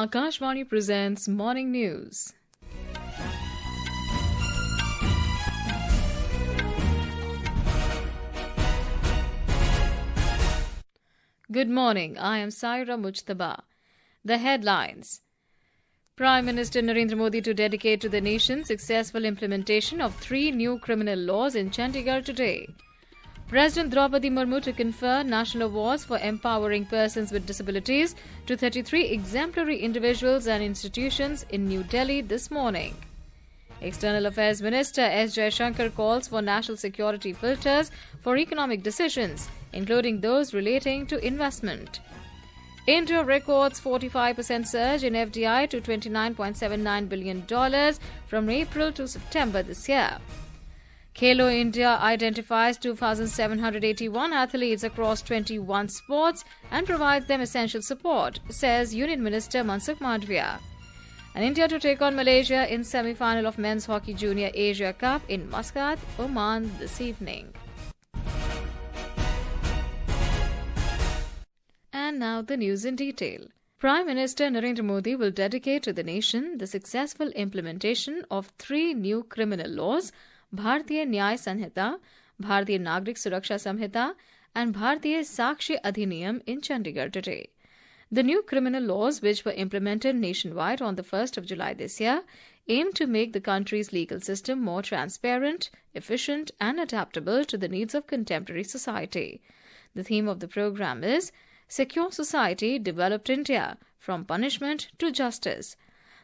Akashvani presents Morning News. Good morning, I am Saira Mujtaba. The headlines. Prime Minister Narendra Modi to dedicate to the nation successful implementation of 3 new criminal laws in Chandigarh today. President Droupadi Murmu to confer national awards for empowering persons with disabilities to 33 exemplary individuals and institutions in New Delhi this morning. External Affairs Minister S Jaishankar calls for national security filters for economic decisions, including those relating to investment. India records 45% surge in FDI to $29.79 billion from April to September this year. Khelo India identifies 2,781 athletes across 21 sports and provides them essential support, says Union Minister Mansukh Mandaviya. And India to take on Malaysia in semi-final of Men's Hockey Junior Asia Cup in Muscat, Oman this evening. And now the news in detail. Prime Minister Narendra Modi will dedicate to the nation the successful implementation of 3 new criminal laws, Bharatiya Nyay Sanhita, Bharatiya Nagrik Suraksha Samhita and Bharatiya Sakshi Adhiniyam in Chandigarh today. The new criminal laws, which were implemented nationwide on the 1st of July this year, aim to make the country's legal system more transparent, efficient and adaptable to the needs of contemporary society. The theme of the program is Secure Society, Developed India, from Punishment to Justice.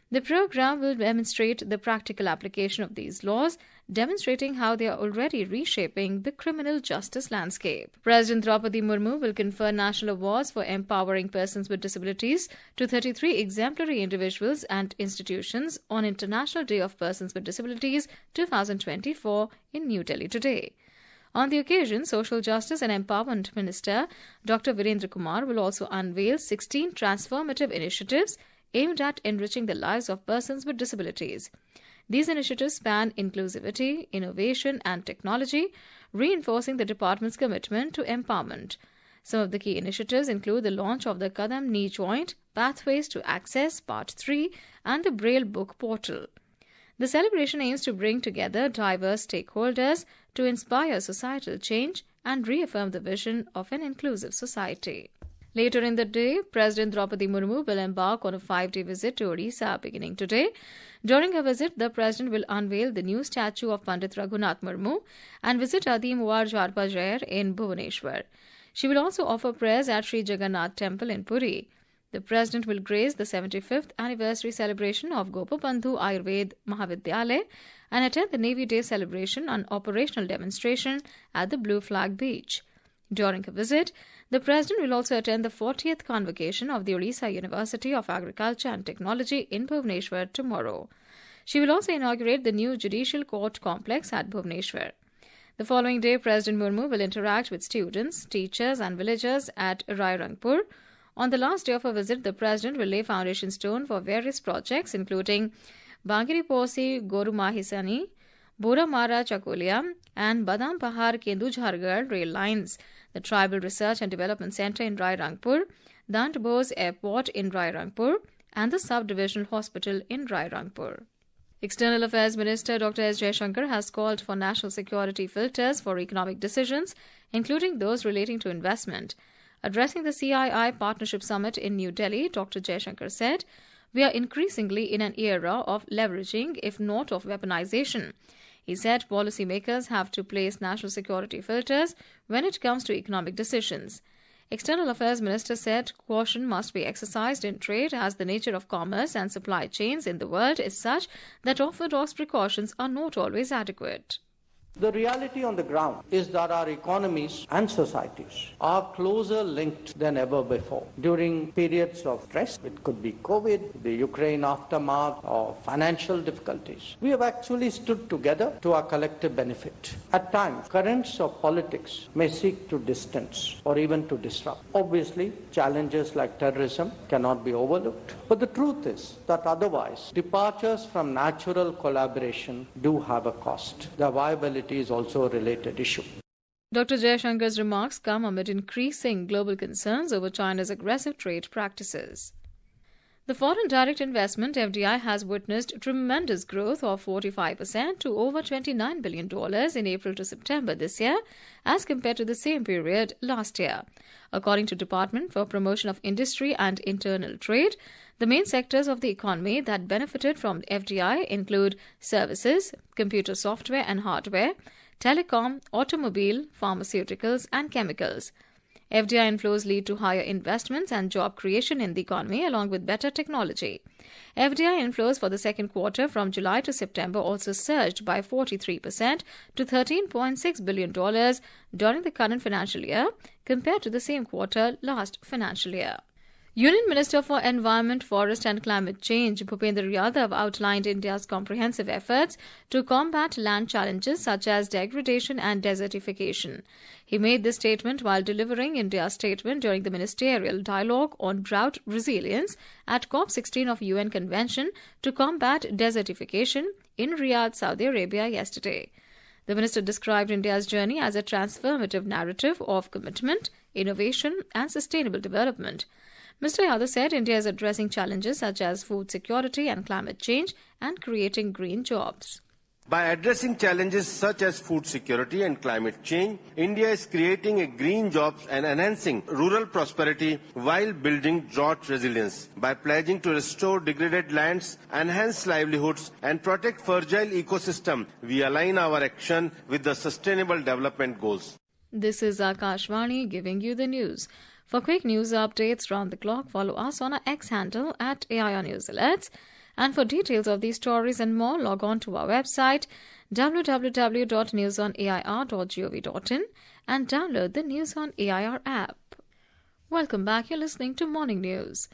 The program will demonstrate the practical application of these laws, demonstrating how they are already reshaping the criminal justice landscape. President Droupadi Murmu will confer national awards for empowering persons with disabilities to 33 exemplary individuals and institutions on International Day of Persons with Disabilities 2024 in New Delhi today. On the occasion, Social Justice and Empowerment Minister Dr. Virendra Kumar will also unveil 16 transformative initiatives aimed at enriching the lives of persons with disabilities. These initiatives span inclusivity, innovation and technology, reinforcing the department's commitment to empowerment. Some of the key initiatives include the launch of the Kadam Knee Joint, Pathways to Access Part 3 and the Braille Book Portal. The celebration aims to bring together diverse stakeholders to inspire societal change and reaffirm the vision of an inclusive society. Later in the day, President Droupadi Murmu will embark on a 5-day visit to Odisha beginning today. During her visit, the President will unveil the new statue of Pandit Raghunath Murmu and visit Adim War Jharpa Jair in Bhubaneswar. She will also offer prayers at Sri Jagannath Temple in Puri. The President will grace the 75th anniversary celebration of Gopabandhu Ayurved Mahavidyalaya and attend the Navy Day celebration and operational demonstration at the Blue Flag Beach. During her visit, the President will also attend the 40th convocation of the Odisha University of Agriculture and Technology in Bhubaneswar tomorrow. She will also inaugurate the new Judicial Court complex at Bhubaneswar. The following day, President Murmu will interact with students, teachers and villagers at Rairangpur. On the last day of her visit, the President will lay foundation stone for various projects including Bangiri Posi Goru Mahisani, Boramara Chakolia and Badam Pahar Kendu Jhargarh rail lines, the Tribal Research and Development Centre in Rairangpur, Dant Bose Airport in Rairangpur and the Sub-Divisional Hospital in Rairangpur. External Affairs Minister Dr. S Jaishankar has called for national security filters for economic decisions, including those relating to investment. Addressing the CII Partnership Summit in New Delhi, Dr. Jaishankar said, "We are increasingly in an era of leveraging, if not of weaponization." He said policymakers have to place national security filters when it comes to economic decisions. External Affairs Minister said caution must be exercised in trade as the nature of commerce and supply chains in the world is such that orthodox precautions are not always adequate. The reality on the ground is that our economies and societies are closer linked than ever before. During periods of stress, it could be COVID, the Ukraine aftermath, or financial difficulties, we have actually stood together to our collective benefit. At times, currents of politics may seek to distance or even to disrupt. Obviously, challenges like terrorism cannot be overlooked. But the truth is that otherwise, departures from natural collaboration do have a cost. The viability is also a related issue. Dr. Jaishankar's remarks come amid increasing global concerns over China's aggressive trade practices. The foreign direct investment FDI has witnessed tremendous growth of 45% to over $29 billion in April to September this year as compared to the same period last year. According to Department for Promotion of Industry and Internal Trade, the main sectors of the economy that benefited from FDI include services, computer software and hardware, telecom, automobile, pharmaceuticals and chemicals. FDI inflows lead to higher investments and job creation in the economy along with better technology. FDI inflows for the second quarter from July to September also surged by 43% to $13.6 billion during the current financial year compared to the same quarter last financial year. Union Minister for Environment, Forest and Climate Change, Bhupendra Yadav, outlined India's comprehensive efforts to combat land challenges such as degradation and desertification. He made this statement while delivering India's statement during the ministerial dialogue on drought resilience at COP16 of UN Convention to Combat Desertification in Riyadh, Saudi Arabia yesterday. The minister described India's journey as a transformative narrative of commitment, innovation and sustainable development. Mr. Yadav said India is addressing challenges such as food security and climate change and creating green jobs. By addressing challenges such as food security and climate change, India is creating a green jobs and enhancing rural prosperity while building drought resilience. By pledging to restore degraded lands, enhance livelihoods and protect fragile ecosystem, we align our action with the Sustainable Development Goals. This is Akashvani giving you the news. For quick news updates round the clock, follow us on our X handle at AIR News Alerts. And for details of these stories and more, log on to our website www.newsonair.gov.in and download the News on AIR app. Welcome back. You're listening to Morning News.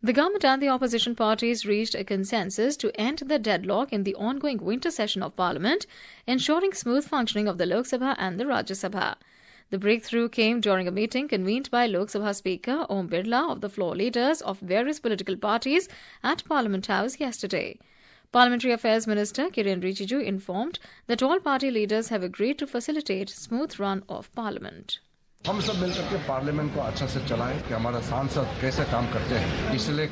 The government and the opposition parties reached a consensus to end the deadlock in the ongoing winter session of Parliament, ensuring smooth functioning of the Lok Sabha and the Rajya Sabha. The breakthrough came during a meeting convened by Lok Sabha Speaker Om Birla of the floor leaders of various political parties at Parliament House yesterday. Parliamentary Affairs Minister Kiren Rijiju informed that all party leaders have agreed to facilitate smooth run of Parliament. हम सब मिलकर के parliament को अच्छा से चलाएं कि हमारा सांसद कैसे काम करते हैं, इसलिए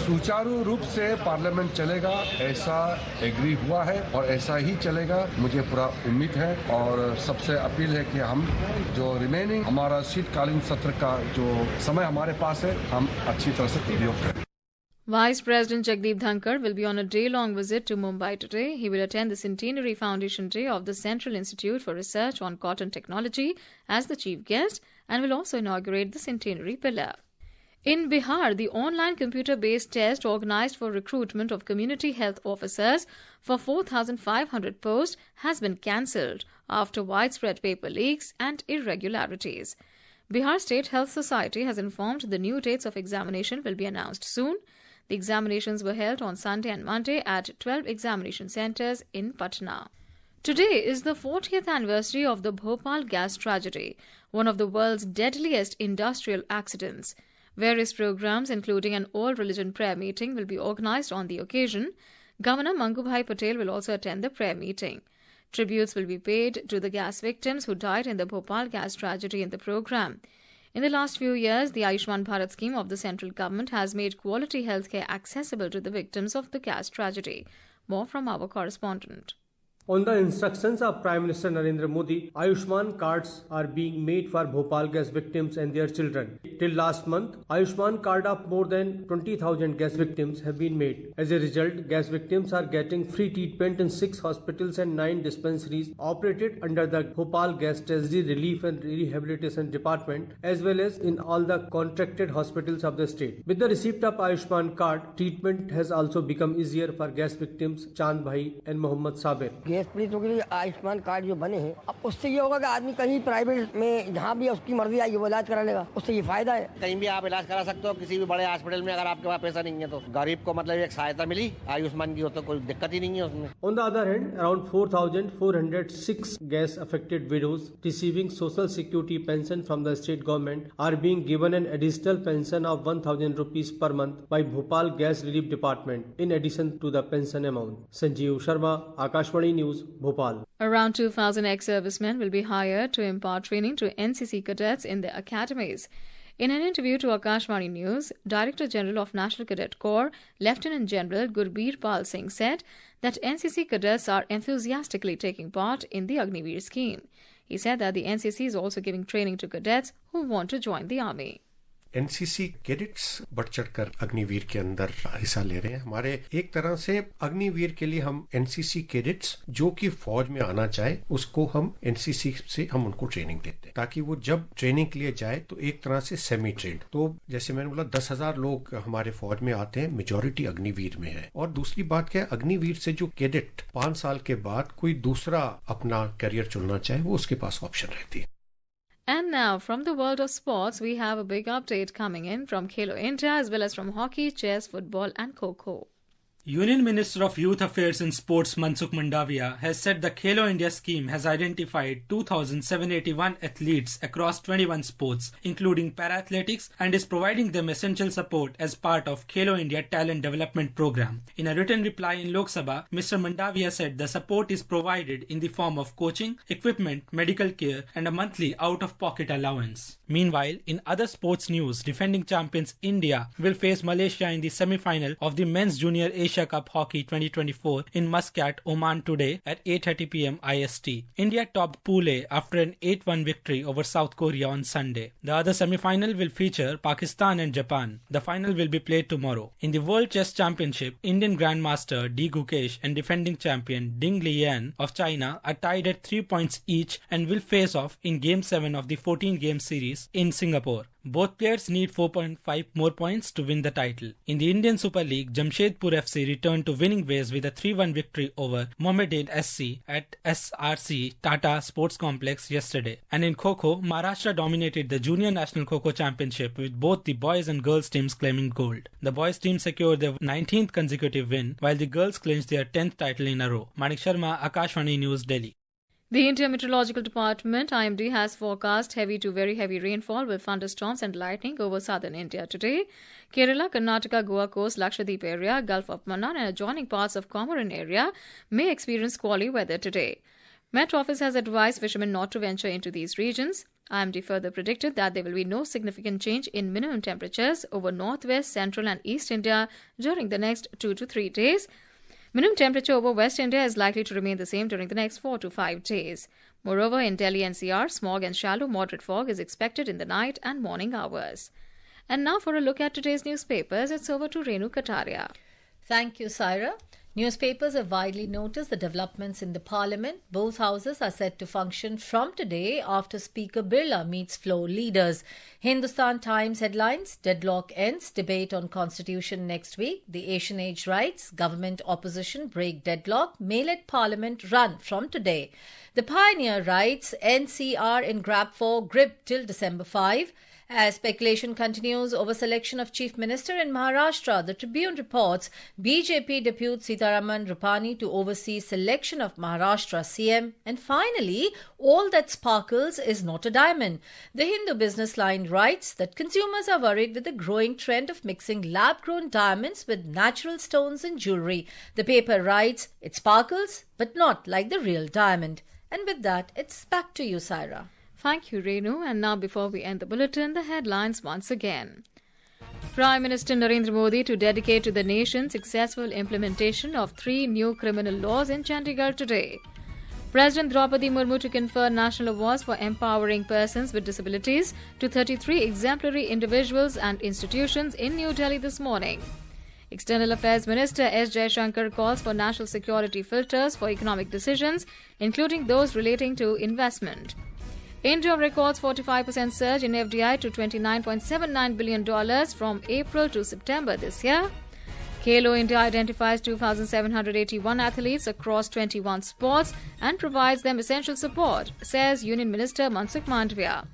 सुचारू रूप से पार्लियामेंट चलेगा ऐसा एग्री हुआ है और ऐसा ही चलेगा, मुझे पूरा उम्मीद है। और सबसे अपील है कि हम जो रिमेनिंग हमारा शीतकालीन सत्र का जो समय हमारे पास है हम अच्छी तरह से उपयोग करें। Vice President Jagdeep Dhankar will be on a day-long visit to Mumbai today. He will attend the Centenary Foundation Day of the Central Institute for Research on Cotton Technology as the chief guest and will also inaugurate the Centenary Pillar. In Bihar, the online computer-based test organized for recruitment of community health officers for 4,500 posts has been cancelled after widespread paper leaks and irregularities. Bihar State Health Society has informed the new dates of examination will be announced soon. The examinations were held on Sunday and Monday at 12 examination centres in Patna. Today is the 40th anniversary of the Bhopal gas tragedy, one of the world's deadliest industrial accidents. Various programs, including an all-religion prayer meeting, will be organised on the occasion. Governor Mangubhai Patel will also attend the prayer meeting. Tributes will be paid to the gas victims who died in the Bhopal gas tragedy in the programme. In the last few years, the Ayushman Bharat scheme of the central government has made quality healthcare accessible to the victims of the gas tragedy. More from our correspondent. On the instructions of Prime Minister Narendra Modi, Ayushman cards are being made for Bhopal gas victims and their children. Till last month, Ayushman card of more than 20,000 gas victims have been made. As a result, gas victims are getting free treatment in 6 hospitals and 9 dispensaries operated under the Bhopal Gas Tragedy Relief and Rehabilitation Department, as well as in all the contracted hospitals of the state. With the receipt of Ayushman card, treatment has also become easier for gas victims Chand Bhai and Mohammad Sabir. Gas पीड़ितों के लिए Ayushman card जो बने हैं, अब उससे ये होगा कि आदमी कहीं प्राइवेट में जहाँ भी उसकी मर्जी आएगी वो इलाज करा लेगा, उससे ये फायदा है। कहीं भी आप इलाज करा सकते हो किसी भी बड़े हॉस्पिटल में, अगर आपके पास पैसा नहीं है तो गरीब को मतलब एक सहायता मिली आयुष्मान की हो तो कोई दिक्कत ही नहीं है उसमें। On the other hand, around 4,406 gas affected widows receiving social security pension from the state government are being given an additional pension of 1,000 rupees per month by Bhopal Gas Relief Department in addition to the pension amount. Sanjeev Sharma, Akashvani News, Bhopal. Around 2,000 ex-servicemen will be hired to impart training to NCC cadets in their academies. In an interview to Akashvani News, Director General of National Cadet Corps, Lieutenant General Gurbir Pal Singh said that NCC cadets are enthusiastically taking part in the Agniveer scheme. He said that the NCC is also giving training to cadets who want to join the army. NCC cadets बढ़ चढ़कर अग्निवीर के अंदर हिस्सा ले रहे हैं. हमारे एक तरह से अग्निवीर के लिए हम एनसीसी कैडेट्स जो कि फौज में आना चाहे उसको हम एनसीसी से हम उनको ट्रेनिंग देते हैं ताकि वो जब ट्रेनिंग के लिए जाए तो एक तरह से सेमी ट्रेंड. तो जैसे मैंने बोला 10,000 लोग हमारे फौज में आते हैं, मेजोरिटी अग्निवीर में है. और दूसरी बात क्या है, अग्निवीर से जो कैडेट 5 साल के बाद कोई दूसरा अपना करियर चुनना चाहे वो उसके पास ऑप्शन रहती है. And now, from the world of sports, we have a big update coming in from Khelo India as well as from hockey, chess, football and Kho-Kho. Union Minister of Youth Affairs and Sports Mansukh Mandaviya has said the Khelo India scheme has identified 2,781 athletes across 21 sports, including para-athletics, and is providing them essential support as part of Khelo India Talent Development Program. In a written reply in Lok Sabha, Mr. Mandaviya said the support is provided in the form of coaching, equipment, medical care, and a monthly out-of-pocket allowance. Meanwhile, in other sports news, defending champions India will face Malaysia in the semi-final of the Men's Junior Asia Cup Hockey 2024 in Muscat, Oman today at 8:30 p.m. IST. India topped Pool A after an 8-1 victory over South Korea on Sunday. The other semi-final will feature Pakistan and Japan. The final will be played tomorrow. In the World Chess Championship, Indian Grandmaster D. Gukesh and defending champion Ding Lian of China are tied at 3 points each and will face off in Game 7 of the 14-game series in Singapore. Both players need 4.5 more points to win the title. In the Indian Super League, Jamshedpur FC returned to winning ways with a 3-1 victory over Mohammedan SC at SRC Tata Sports Complex yesterday. And in Kho-Kho, Maharashtra dominated the Junior National Kho-Kho Championship with both the boys and girls teams claiming gold. The boys team secured their 19th consecutive win while the girls clinched their 10th title in a row. Manik Sharma, Akashvani News, Delhi. The India Meteorological Department, IMD, has forecast heavy to very heavy rainfall with thunderstorms and lightning over southern India today. Kerala, Karnataka, Goa coast, Lakshadweep area, Gulf of Mannar and adjoining parts of Comorin area may experience squally weather today. Met Office has advised fishermen not to venture into these regions. IMD further predicted that there will be no significant change in minimum temperatures over northwest, central and east India during the next 2 to 3 days. Minimum temperature over West India is likely to remain the same during the next 4 to 5 days. Moreover, in Delhi NCR, smog and shallow moderate fog is expected in the night and morning hours. And now for a look at today's newspapers, it's over to Renu Kataria. Thank you, Saira. Newspapers have widely noticed the developments in the Parliament. Both houses are set to function from today after Speaker Birla meets floor leaders. Hindustan Times headlines: Deadlock ends, debate on Constitution next week. The Asian Age writes: Government opposition break deadlock, may let Parliament run from today. The Pioneer writes: NCR in grab for grip till December 5. As speculation continues over selection of Chief Minister in Maharashtra, the Tribune reports BJP Deputy Sitaraman Rupani to oversee selection of Maharashtra CM. And finally, all that sparkles is not a diamond. The Hindu Business Line writes that consumers are worried with the growing trend of mixing lab-grown diamonds with natural stones in jewellery. The paper writes, it sparkles, but not like the real diamond. And with that, it's back to you, Saira. Thank you, Renu. And now, before we end the bulletin, the headlines once again. Prime Minister Narendra Modi to dedicate to the nation successful implementation of 3 new criminal laws in Chandigarh today. President Droupadi Murmu to confer national awards for empowering persons with disabilities to 33 exemplary individuals and institutions in New Delhi this morning. External Affairs Minister S Jaishankar calls for national security filters for economic decisions, including those relating to investment. India records 45% surge in FDI to $29.79 billion from April to September this year. Khelo India identifies 2,781 athletes across 21 sports and provides them essential support, says Union Minister Mansukh Mandaviya.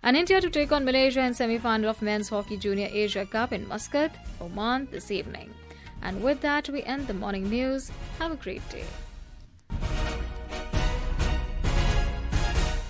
And India to take on Malaysia in semi-final of Men's Hockey Junior Asia Cup in Muscat, Oman this evening. And with that, we end the morning news. Have a great day.